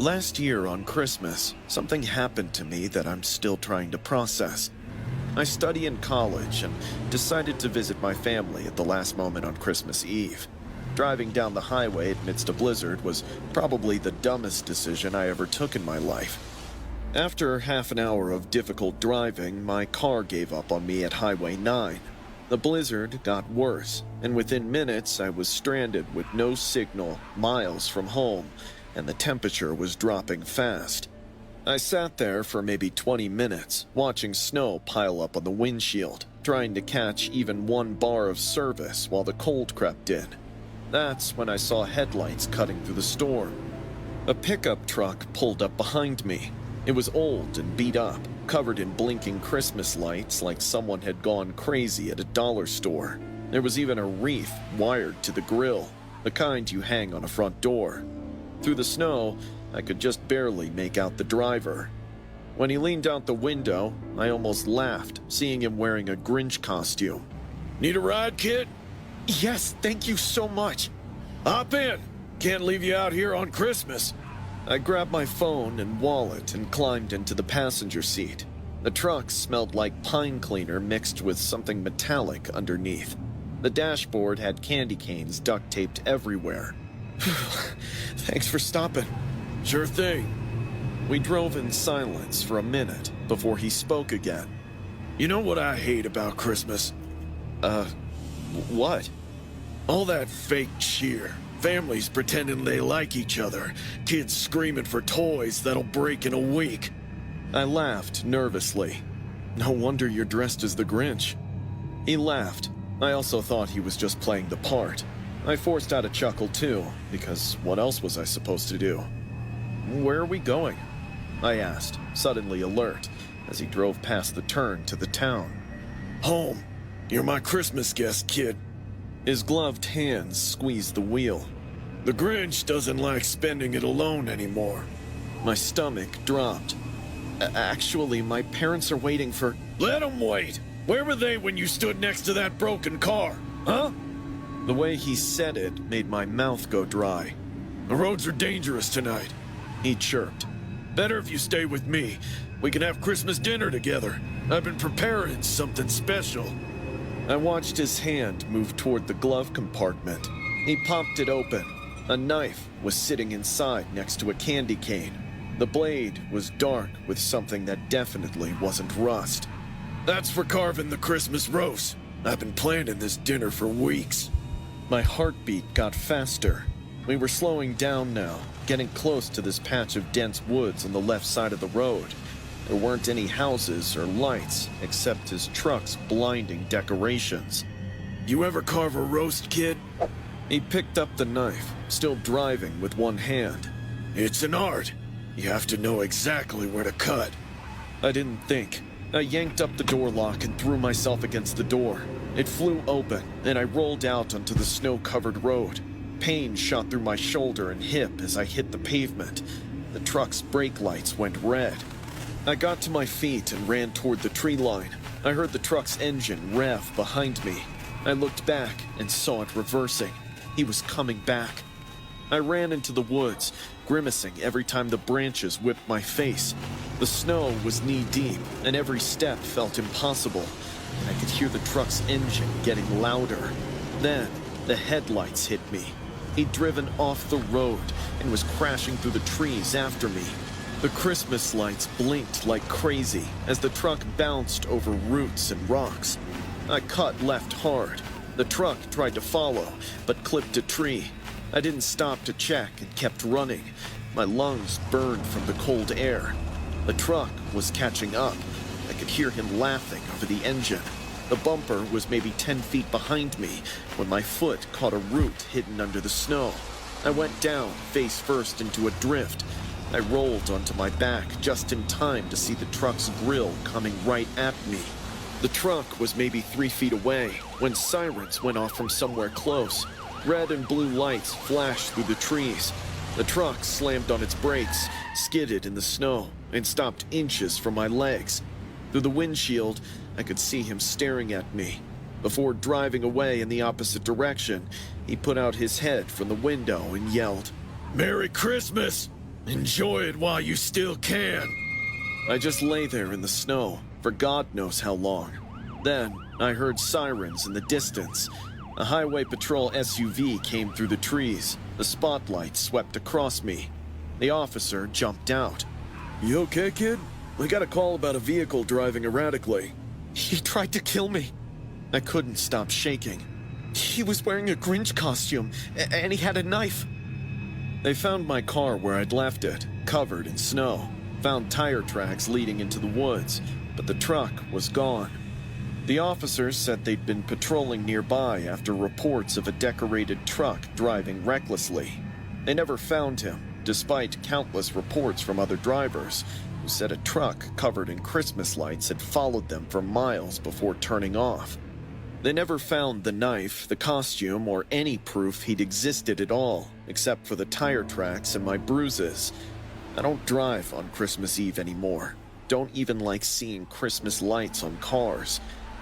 Last year on Christmas, something happened to me that I'm still trying to process. I study in college and decided to visit my family at the last moment on Christmas Eve. Driving down the highway amidst a blizzard was probably the dumbest decision I ever took in my life. After half an hour of difficult driving, my car gave up on me at Highway 9. The blizzard got worse, and within minutes I was stranded with no signal, miles from home, and the temperature was dropping fast. I sat there for maybe 20 minutes, watching snow pile up on the windshield, trying to catch even one bar of service while the cold crept in. That's when I saw headlights cutting through the storm. A pickup truck pulled up behind me. It was old and beat up, covered in blinking Christmas lights like someone had gone crazy at a dollar store. There was even a wreath wired to the grille, the kind you hang on a front door. Through the snow, I could just barely make out the driver. When he leaned out the window, I almost laughed, seeing him wearing a Grinch costume. Need a ride, kid? Yes, thank you so much. Hop in. Can't leave you out here on Christmas. I grabbed my phone and wallet and climbed into the passenger seat. The truck smelled like pine cleaner mixed with something metallic underneath. The dashboard had candy canes duct taped everywhere. Thanks for stopping. Sure thing. We drove in silence for a minute before he spoke again. You know what I hate about Christmas? What? All that fake cheer. Families pretending they like each other. Kids screaming for toys that'll break in a week. I laughed nervously. No wonder you're dressed as the Grinch. He laughed. I also thought he was just playing the part. I forced out a chuckle too, because what else was I supposed to do? Where are we going? I asked, suddenly alert, as he drove past the turn to the town. Home. You're my Christmas guest, kid. His gloved hands squeezed the wheel. The Grinch doesn't like spending it alone anymore. My stomach dropped. Actually, my parents are waiting for... Let them wait. Where were they when you stood next to that broken car? Huh? The way he said it made my mouth go dry. The roads are dangerous tonight. He chirped. Better if you stay with me. We can have Christmas dinner together. I've been preparing something special. I watched his hand move toward the glove compartment. He popped it open. A knife was sitting inside next to a candy cane. The blade was dark with something that definitely wasn't rust. That's for carving the Christmas roast. I've been planning this dinner for weeks. My heartbeat got faster. We were slowing down now, getting close to this patch of dense woods on the left side of the road. There weren't any houses or lights, except his truck's blinding decorations. You ever carve a roast, kid? He picked up the knife, still driving with one hand. It's an art. You have to know exactly where to cut. I didn't think. I yanked up the door lock and threw myself against the door. It flew open, and I rolled out onto the snow-covered road. Pain shot through my shoulder and hip as I hit the pavement. The truck's brake lights went red. I got to my feet and ran toward the tree line. I heard the truck's engine rev behind me. I looked back and saw it reversing. He was coming back. I ran into the woods, grimacing every time the branches whipped my face. The snow was knee-deep, and every step felt impossible. And I could hear the truck's engine getting louder. Then, the headlights hit me. He'd driven off the road and was crashing through the trees after me. The Christmas lights blinked like crazy as the truck bounced over roots and rocks. I cut left hard. The truck tried to follow, but clipped a tree. I didn't stop to check and kept running. My lungs burned from the cold air. The truck was catching up. I could hear him laughing over the engine. The bumper was maybe 10 feet behind me when my foot caught a root hidden under the snow. I went down, face first, into a drift. I rolled onto my back just in time to see the truck's grill coming right at me. The truck was maybe 3 feet away when sirens went off from somewhere close. Red and blue lights flashed through the trees. The truck slammed on its brakes, skidded in the snow, and stopped inches from my legs. Through the windshield, I could see him staring at me. Before driving away in the opposite direction, he put out his head from the window and yelled, "Merry Christmas!" Enjoy it while you still can. I just lay there in the snow for God knows how long. Then I heard sirens in the distance. A highway patrol SUV came through the trees. The spotlight swept across me. The officer jumped out. You okay, kid? We got a call about a vehicle driving erratically. He tried to kill me. I couldn't stop shaking. He was wearing a Grinch costume, and he had a knife. They found my car where I'd left it, covered in snow. Found tire tracks leading into the woods, but the truck was gone. The officers said they'd been patrolling nearby after reports of a decorated truck driving recklessly. They never found him, despite countless reports from other drivers who said a truck covered in Christmas lights had followed them for miles before turning off. They never found the knife, the costume, or any proof he'd existed at all, except for the tire tracks and my bruises. I don't drive on Christmas Eve anymore. Don't even like seeing Christmas lights on cars.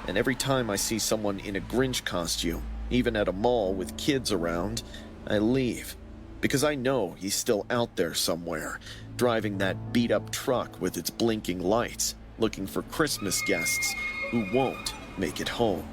And every time I see someone in a Grinch costume, even at a mall with kids around, I leave. Because I know he's still out there somewhere, driving that beat-up truck with its blinking lights, looking for Christmas guests who won't make it home.